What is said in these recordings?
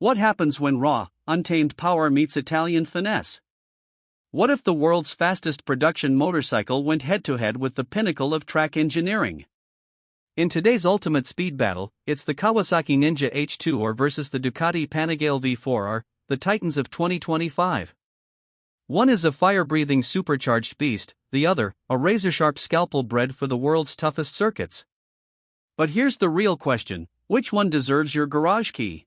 What happens when raw, untamed power meets Italian finesse? What if the world's fastest production motorcycle went head-to-head with the pinnacle of track engineering? In today's ultimate speed battle, it's the Kawasaki Ninja H2R versus the Ducati Panigale V4R, the titans of 2025. One is a fire-breathing supercharged beast, the other, a razor-sharp scalpel bred for the world's toughest circuits. But here's the real question: which one deserves your garage key?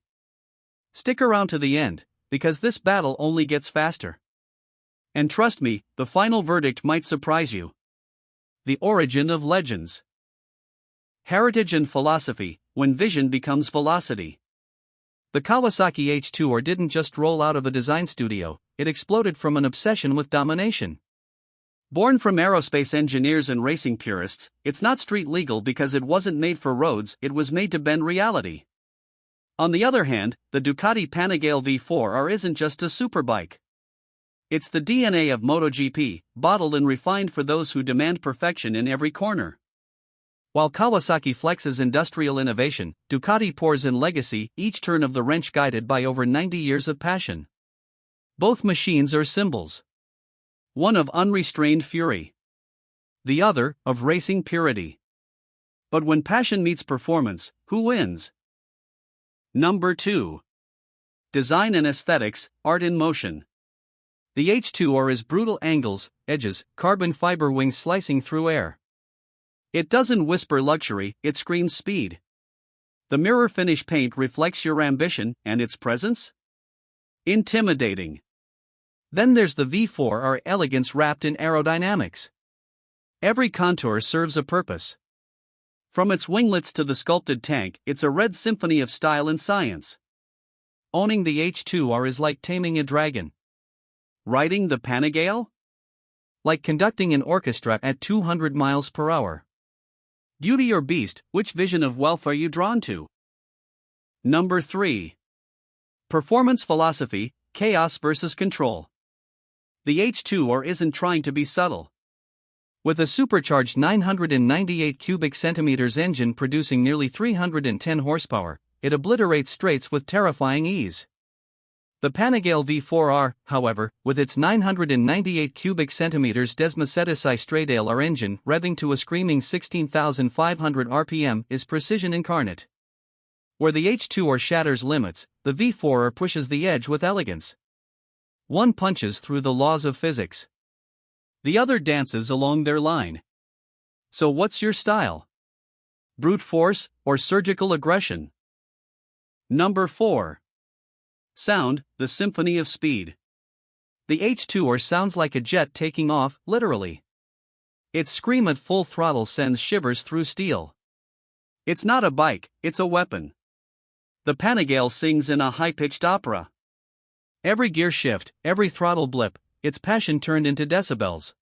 Stick around to the end, because this battle only gets faster. And trust me, the final verdict might surprise you. The origin of legends. Heritage and philosophy, when vision becomes velocity. The Kawasaki H2R didn't just roll out of a design studio, it exploded from an obsession with domination. Born from aerospace engineers and racing purists, it's not street legal because it wasn't made for roads, it was made to bend reality. On the other hand, the Ducati Panigale V4R isn't just a superbike. It's the DNA of MotoGP, bottled and refined for those who demand perfection in every corner. While Kawasaki flexes industrial innovation, Ducati pours in legacy, each turn of the wrench guided by over 90 years of passion. Both machines are symbols. One of unrestrained fury. The other, of racing purity. But when passion meets performance, who wins? Number 2. Design and aesthetics, art in motion. The H2R is brutal angles, edges, carbon fiber wings slicing through air. It doesn't whisper luxury, it screams speed. The mirror finish paint reflects your ambition, and its presence? Intimidating. Then there's the V4R, elegance wrapped in aerodynamics. Every contour serves a purpose. From its winglets to the sculpted tank, it's a red symphony of style and science. Owning the H2R is like taming a dragon. Riding the Panigale? Like conducting an orchestra at 200 miles per hour. Beauty or beast, which vision of wealth are you drawn to? Number 3. Performance philosophy, chaos versus control. The H2R isn't trying to be subtle. With a supercharged 998 cubic centimeters engine producing nearly 310 horsepower, it obliterates straights with terrifying ease. The Panigale V4R, however, with its 998 cubic centimeters Desmocetisci Straight-ALR engine revving to a screaming 16,500 RPM, is precision incarnate. Where the H2R shatters limits, the V4R pushes the edge with elegance. One punches through the laws of physics. The other dances along their line. So what's your style? Brute force or surgical aggression? Number 4. Sound, the symphony of speed. The H2R sounds like a jet taking off, literally. Its scream at full throttle sends shivers through steel. It's not a bike, it's a weapon. The Panigale sings in a high-pitched opera. Every gear shift, every throttle blip, its passion turned into decibels.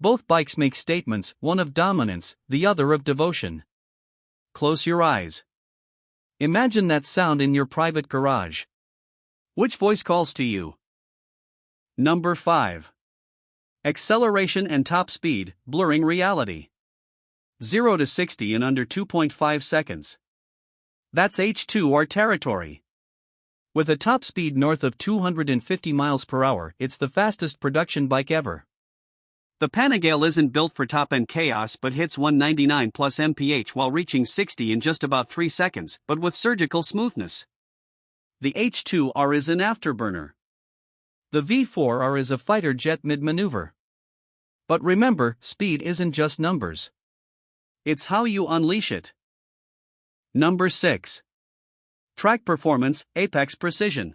Both bikes make statements, one of dominance, the other of devotion. Close your eyes. Imagine that sound in your private garage. Which voice calls to you? Number 5. Acceleration and top speed, blurring reality. 0 to 60 in under 2.5 seconds. That's H2R territory. With a top speed north of 250 miles per hour, it's the fastest production bike ever. The Panigale isn't built for top-end chaos but hits 199 plus mph while reaching 60 in just about 3 seconds, but with surgical smoothness. The H2R is an afterburner. The V4R is a fighter jet mid-maneuver. But remember, speed isn't just numbers. It's how you unleash it. Number 6. Track performance, apex precision.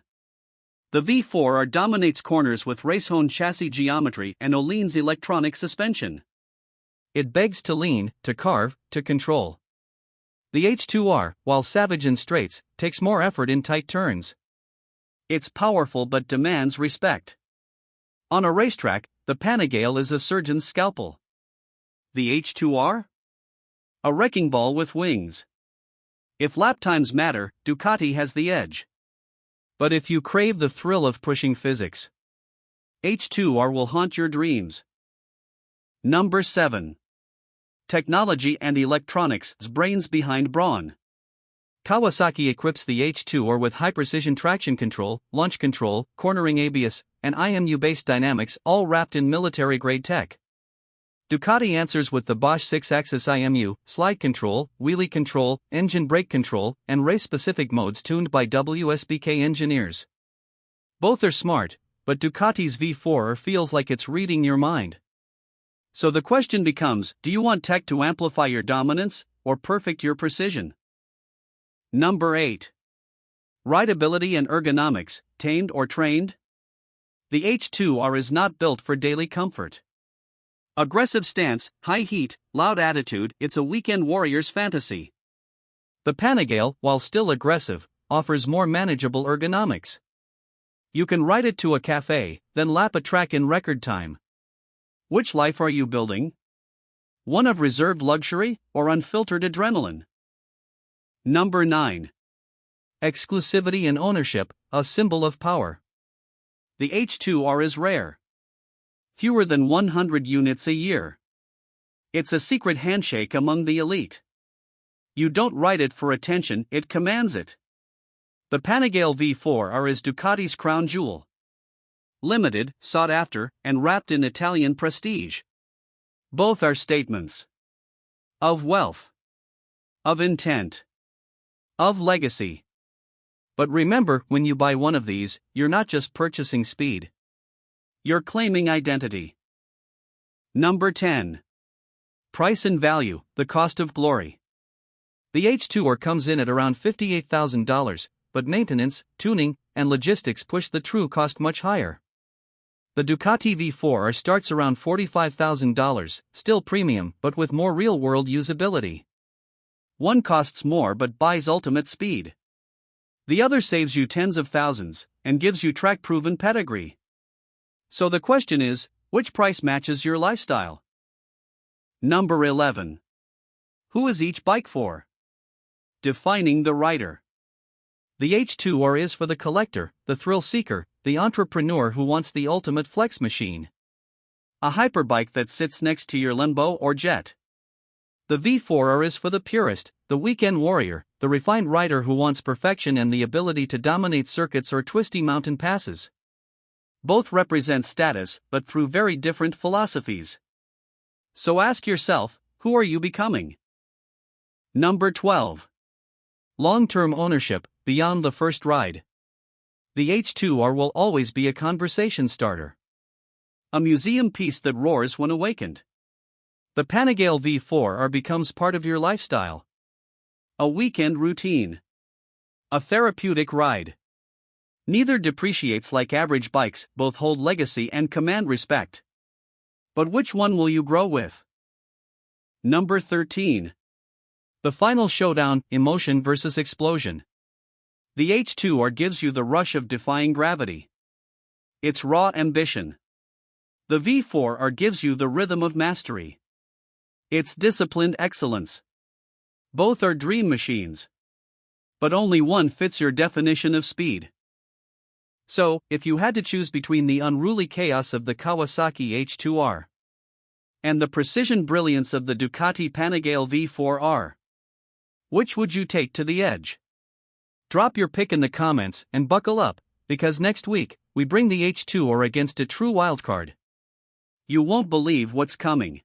The V4R dominates corners with race-honed chassis geometry and Öhlins electronic suspension. It begs to lean, to carve, to control. The H2R, while savage in straights, takes more effort in tight turns. It's powerful but demands respect. On a racetrack, the Panigale is a surgeon's scalpel. The H2R? A wrecking ball with wings. If lap times matter, Ducati has the edge. But if you crave the thrill of pushing physics, H2R will haunt your dreams. Number 7. Technology and electronics, brains behind brawn. Kawasaki equips the H2R with high-precision traction control, launch control, cornering ABS, and IMU-based dynamics, all wrapped in military-grade tech. Ducati answers with the Bosch 6-axis IMU, slide control, wheelie control, engine brake control, and race-specific modes tuned by WSBK engineers. Both are smart, but Ducati's V4R feels like it's reading your mind. So the question becomes, do you want tech to amplify your dominance, or perfect your precision? Number 8. Rideability and ergonomics, tamed or trained? The H2R is not built for daily comfort. Aggressive stance, high heat, loud attitude, it's a weekend warrior's fantasy. The Panigale, while still aggressive, offers more manageable ergonomics. You can ride it to a cafe, then lap a track in record time. Which life are you building? One of reserved luxury, or unfiltered adrenaline? Number 9. Exclusivity and ownership, a symbol of power. The H2R is rare. Fewer than 100 units a year. It's a secret handshake among the elite. You don't ride it for attention, it commands it. The Panigale V4R is Ducati's crown jewel. Limited, sought after, and wrapped in Italian prestige. Both are statements of wealth, of intent, of legacy. But remember, when you buy one of these, you're not just purchasing speed. You're claiming identity. Number 10. Price and value, the cost of glory. The H2R comes in at around $58,000, but maintenance, tuning, and logistics push the true cost much higher. The Ducati V4R starts around $45,000, still premium but with more real-world usability. One costs more but buys ultimate speed. The other saves you tens of thousands, and gives you track-proven pedigree. So the question is, which price matches your lifestyle? Number 11. Who is each bike for? Defining the rider. The H2R is for the collector, the thrill seeker, the entrepreneur who wants the ultimate flex machine. A hyperbike that sits next to your Lambo or Jet. The V4R is for the purist, the weekend warrior, the refined rider who wants perfection and the ability to dominate circuits or twisty mountain passes. Both represent status, but through very different philosophies. So ask yourself, who are you becoming? Number 12. Long-term ownership, beyond the first ride. The H2R will always be a conversation starter. A museum piece that roars when awakened. The Panigale V4R becomes part of your lifestyle. A weekend routine. A therapeutic ride. Neither depreciates like average bikes, both hold legacy and command respect. But which one will you grow with? Number 13. The final showdown, emotion versus explosion. The H2R gives you the rush of defying gravity. It's raw ambition. The V4R gives you the rhythm of mastery. It's disciplined excellence. Both are dream machines. But only one fits your definition of speed. So, if you had to choose between the unruly chaos of the Kawasaki H2R and the precision brilliance of the Ducati Panigale V4R, which would you take to the edge? Drop your pick in the comments and buckle up, because next week, we bring the H2R against a true wildcard. You won't believe what's coming.